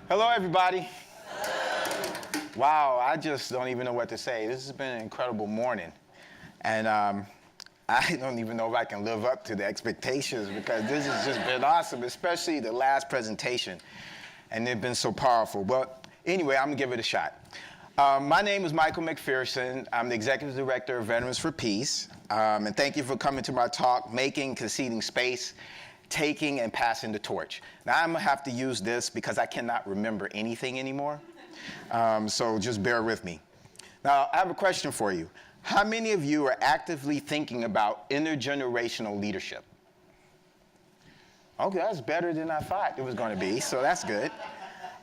Hello, everybody. Wow, I just don't even know what to say. This has been an incredible morning. And I don't even know if I can live up to the expectations because this has just been awesome, especially the last presentation. And they've been so powerful. But anyway, I'm going to give it a shot. My name is Michael McPhearson. I'm the Executive Director of Veterans for Peace. And thank you for coming to my talk, Making Conceding Space, Taking and Passing the Torch. Now, I'm going to have to use this because I cannot remember anything anymore. So just bear with me. Now, I have a question for you. How many of you are actively thinking about intergenerational leadership? Okay, that's better than I thought it was going to be, so that's good.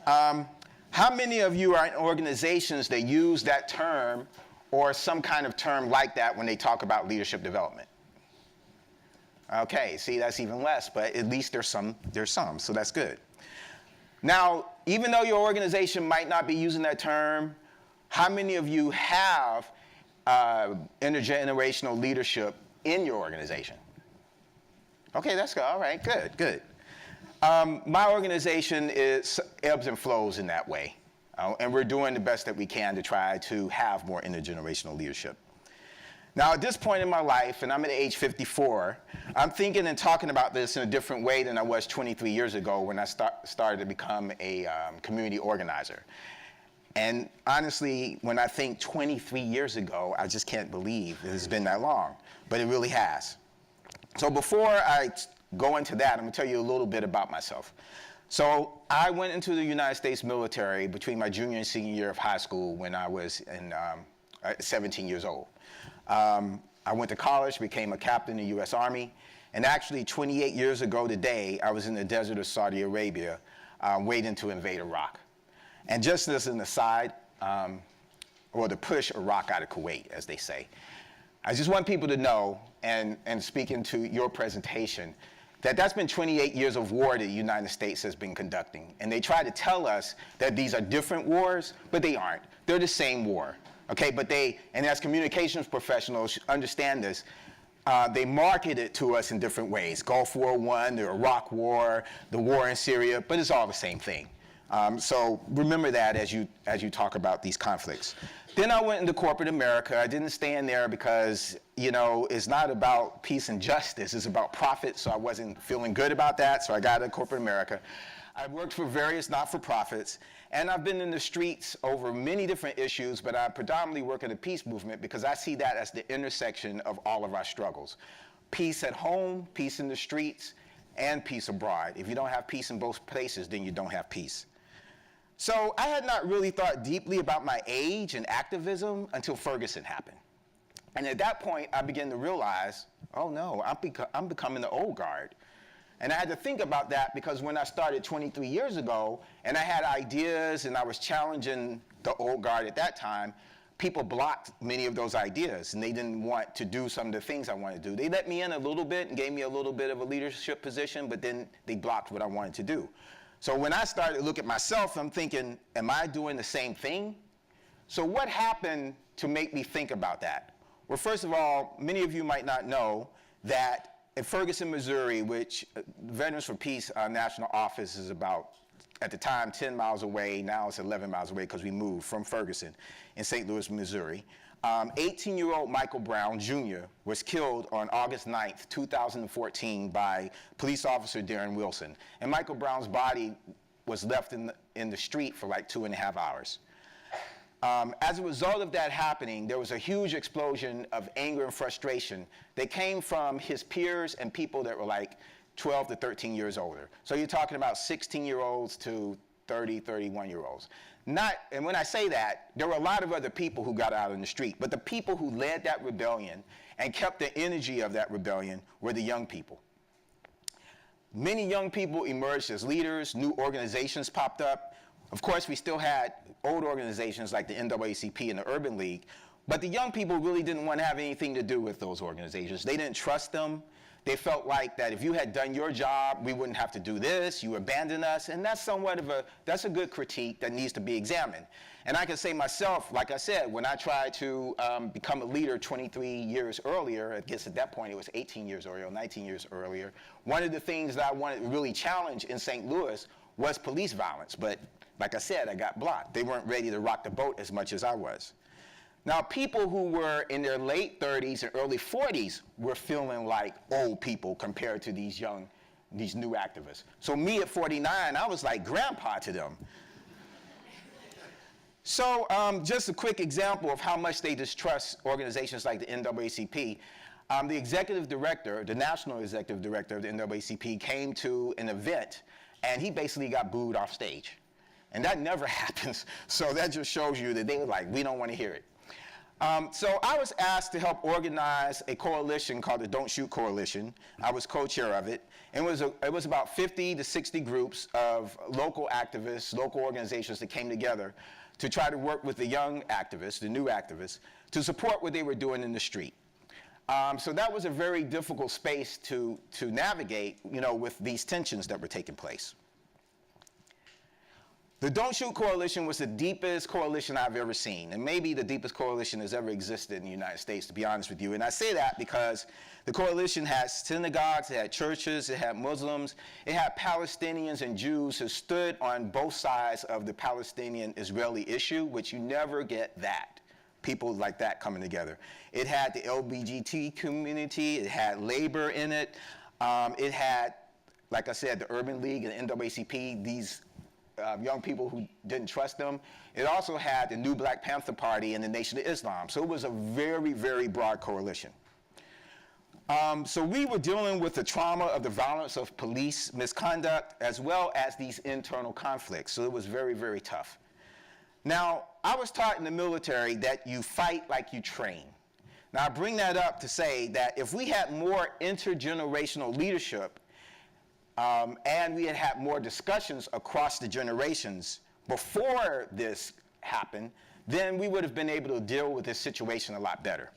How many of you are in organizations that use that term or some kind of term like that when they talk about leadership development? Okay, see, that's even less, but at least there's some, so that's good. Now, even though your organization might not be using that term, how many of you have intergenerational leadership in your organization? Okay, that's good. All right, good, good. My organization ebbs and flows in that way, and we're doing the best that we can to try to have more intergenerational leadership. Now, at this point in my life, and I'm at age 54, I'm thinking and talking about this in a different way than I was 23 years ago when I started to become a community organizer. And honestly, when I think 23 years ago, I just can't believe it has been that long, but it really has. So before I go into that, I'm going to tell you a little bit about myself. So I went into the United States military between my junior and senior year of high school when I was 17 years old. I went to college, became a captain in the U.S. Army, and actually 28 years ago today, I was in the desert of Saudi Arabia waiting to invade Iraq. And just as an aside, or to push Iraq out of Kuwait, as they say, I just want people to know, and speaking to your presentation, that that's been 28 years of war that the United States has been conducting. And they try to tell us that these are different wars, but they aren't. They're the same war. Okay, but and as communications professionals understand this, they market it to us in different ways. Gulf War I, the Iraq War, the war in Syria, but it's all the same thing. So remember that as you talk about these conflicts. Then I went into corporate America. I didn't stay in there because, you know, it's not about peace and justice. It's about profit, so I wasn't feeling good about that, so I got into corporate America. I worked for various not-for-profits, and I've been in the streets over many different issues, but I predominantly work in the peace movement because I see that as the intersection of all of our struggles. Peace at home, peace in the streets, and peace abroad. If you don't have peace in both places, then you don't have peace. So I had not really thought deeply about my age and activism until Ferguson happened. And at that point, I began to realize, oh no, I'm becoming the old guard. And I had to think about that because when I started 23 years ago, and I had ideas and I was challenging the old guard at that time, people blocked many of those ideas and they didn't want to do some of the things I wanted to do. They let me in a little bit and gave me a little bit of a leadership position, but then they blocked what I wanted to do. So when I started to look at myself, I'm thinking, am I doing the same thing? So what happened to make me think about that? Well, first of all, many of you might not know that in Ferguson, Missouri, which Veterans for Peace National Office is about, at the time, 10 miles away. Now it's 11 miles away because we moved from Ferguson in St. Louis, Missouri. 18-year-old Michael Brown, Jr. was killed on August 9th, 2014 by police officer Darren Wilson. And Michael Brown's body was left in the street for like 2.5 hours. As a result of that happening, there was a huge explosion of anger and frustration that came from his peers and people that were like 12 to 13 years older. So you're talking about 16-year-olds to 30, 31-year-olds. And when I say that, there were a lot of other people who got out in the street, but the people who led that rebellion and kept the energy of that rebellion were the young people. Many young people emerged as leaders, new organizations popped up. Of course, we still had old organizations like the NAACP and the Urban League, but the young people really didn't want to have anything to do with those organizations. They didn't trust them. They felt like that if you had done your job, we wouldn't have to do this, you abandoned us, and that's that's a good critique that needs to be examined. And I can say myself, like I said, when I tried to become a leader 23 years earlier, I guess at that point it was 18 years earlier, 19 years earlier, one of the things that I wanted to really challenge in St. Louis was police violence, but like I said, I got blocked. They weren't ready to rock the boat as much as I was. Now, people who were in their late 30s and early 40s were feeling like old people compared to these new activists. So me at 49, I was like grandpa to them. So just a quick example of how much they distrust organizations like the NAACP. The executive director, the national executive director of the NAACP came to an event, and he basically got booed off stage. And that never happens, so that just shows you that they were like, we don't want to hear it. So I was asked to help organize a coalition called the Don't Shoot Coalition. I was co-chair of it. And it was about 50 to 60 groups of local activists, local organizations that came together to try to work with the young activists, the new activists, to support what they were doing in the street. So that was a very difficult space to navigate, with these tensions that were taking place. The Don't Shoot Coalition was the deepest coalition I've ever seen, and maybe the deepest coalition that's ever existed in the United States, to be honest with you. And I say that because the coalition had synagogues, it had churches, it had Muslims, it had Palestinians and Jews who stood on both sides of the Palestinian-Israeli issue, which you never get that. People like that coming together. It had the LGBT community, it had labor in it, it had, like I said, the Urban League and the NAACP, these young people who didn't trust them. It also had the New Black Panther Party and the Nation of Islam. So it was a very, very broad coalition. So we were dealing with the trauma of the violence of police misconduct as well as these internal conflicts. So it was very, very tough. Now, I was taught in the military that you fight like you train. Now, I bring that up to say that if we had more intergenerational leadership, and we had had more discussions across the generations before this happened, then we would have been able to deal with this situation a lot better.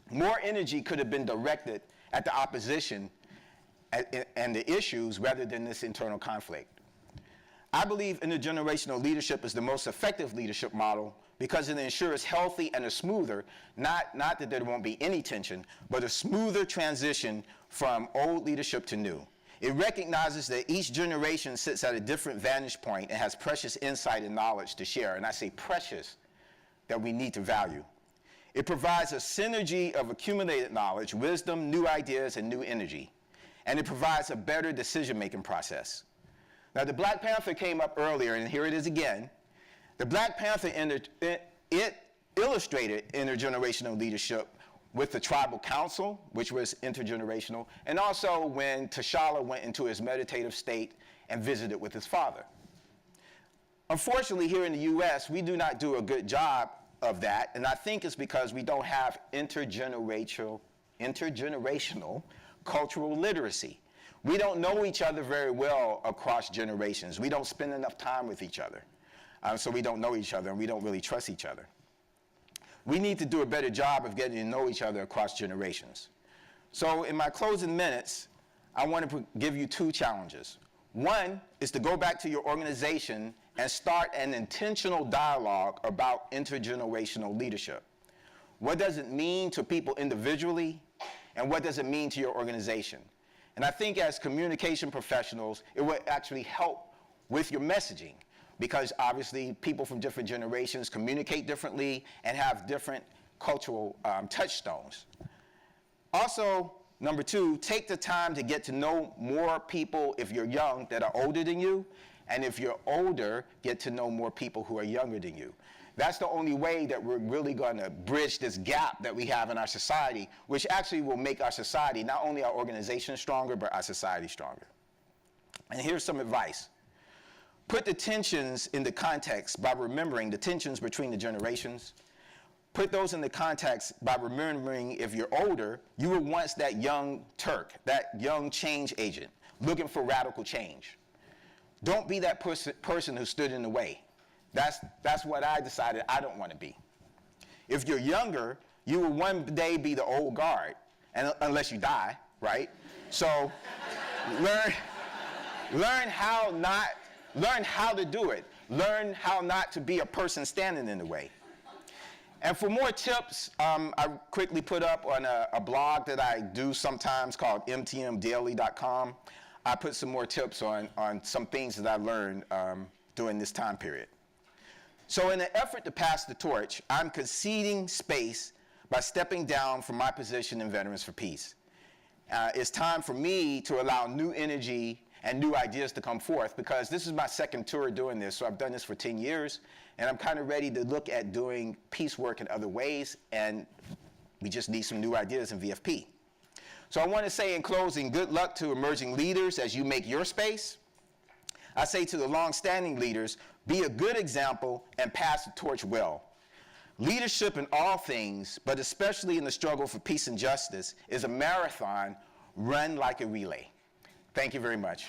More energy could have been directed at the opposition and the issues rather than this internal conflict. I believe intergenerational leadership is the most effective leadership model because it ensures healthy and a smoother, not that there won't be any tension, but a smoother transition from old leadership to new. It recognizes that each generation sits at a different vantage point and has precious insight and knowledge to share, and I say precious, that we need to value. It provides a synergy of accumulated knowledge, wisdom, new ideas, and new energy. And it provides a better decision-making process. Now, the Black Panther came up earlier, and here it is again. The Black Panther, it illustrated intergenerational leadership with the tribal council, which was intergenerational, and also when T'Challa went into his meditative state and visited with his father. Unfortunately, here in the US, we do not do a good job of that, and I think it's because we don't have intergenerational cultural literacy. We don't know each other very well across generations. We don't spend enough time with each other. So we don't know each other, and we don't really trust each other. We need to do a better job of getting to know each other across generations. So in my closing minutes, I want to give you two challenges. One is to go back to your organization and start an intentional dialogue about intergenerational leadership. What does it mean to people individually, and what does it mean to your organization? And I think as communication professionals, it would actually help with your messaging, because obviously people from different generations communicate differently and have different cultural touchstones. Also, number two, take the time to get to know more people if you're young that are older than you, and if you're older, get to know more people who are younger than you. That's the only way that we're really going to bridge this gap that we have in our society, which actually will make our society, not only our organization stronger, but our society stronger. And here's some advice. Put the tensions into context by remembering the tensions between the generations. Put those into context by remembering if you're older, you were once that young Turk, that young change agent, looking for radical change. Don't be that person who stood in the way. That's what I decided I don't want to be. If you're younger, you will one day be the old guard, and unless you die, right? So learn how to do it. Learn how not to be a person standing in the way. And for more tips, I quickly put up on a blog that I do sometimes called mtmdaily.com. I put some more tips on some things that I learned during this time period. So in an effort to pass the torch, I'm conceding space by stepping down from my position in Veterans for Peace. It's time for me to allow new energy and new ideas to come forth, because this is my second tour doing this, so I've done this for 10 years, and I'm kind of ready to look at doing peace work in other ways, and we just need some new ideas in VFP. So I want to say in closing, good luck to emerging leaders as you make your space. I say to the long-standing leaders, be a good example and pass the torch well. Leadership in all things, but especially in the struggle for peace and justice, is a marathon run like a relay. Thank you very much.